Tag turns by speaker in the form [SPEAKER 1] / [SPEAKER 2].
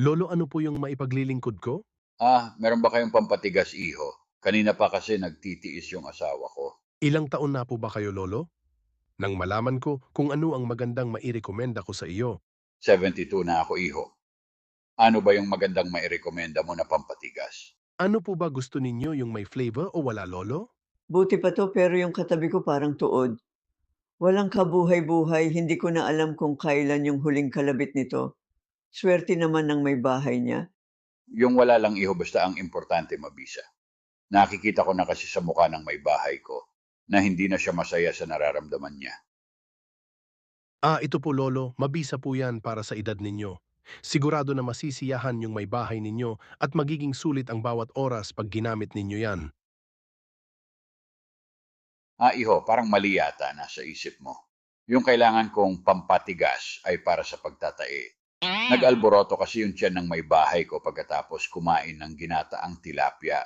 [SPEAKER 1] Lolo, ano po yung maipaglilingkod ko?
[SPEAKER 2] Meron ba kayong pampatigas, iho? Kanina pa kasi nagtitiis yung asawa ko.
[SPEAKER 1] Ilang taon na po ba kayo, Lolo? Nang malaman ko kung ano ang magandang mairekomenda ko sa iyo.
[SPEAKER 2] 72 na ako, iho. Ano ba yung magandang mairekomenda mo na pampatigas?
[SPEAKER 1] Ano po ba gusto ninyo, yung may flavor o wala, Lolo?
[SPEAKER 3] Buti pa 'to pero yung katabi ko parang tuod. Walang kabuhay-buhay, hindi ko na alam kung kailan yung huling kalabit nito. Swerte naman ng may bahay niya.
[SPEAKER 2] Yung wala lang, iho, basta ang importante mabisa. Nakikita ko na kasi sa mukha ng may bahay ko na hindi na siya masaya sa nararamdaman niya.
[SPEAKER 1] Ito po, Lolo, mabisa po yan para sa edad ninyo. Sigurado na masisiyahan yung may bahay ninyo at magiging sulit ang bawat oras pag ginamit ninyo yan.
[SPEAKER 2] Iho, parang mali yata nasa isip mo. Yung kailangan kong pampatigas ay para sa pagtatae. Nag-alboroto kasi yung tiyan ng may bahay ko pagkatapos kumain ng ginataang tilapia.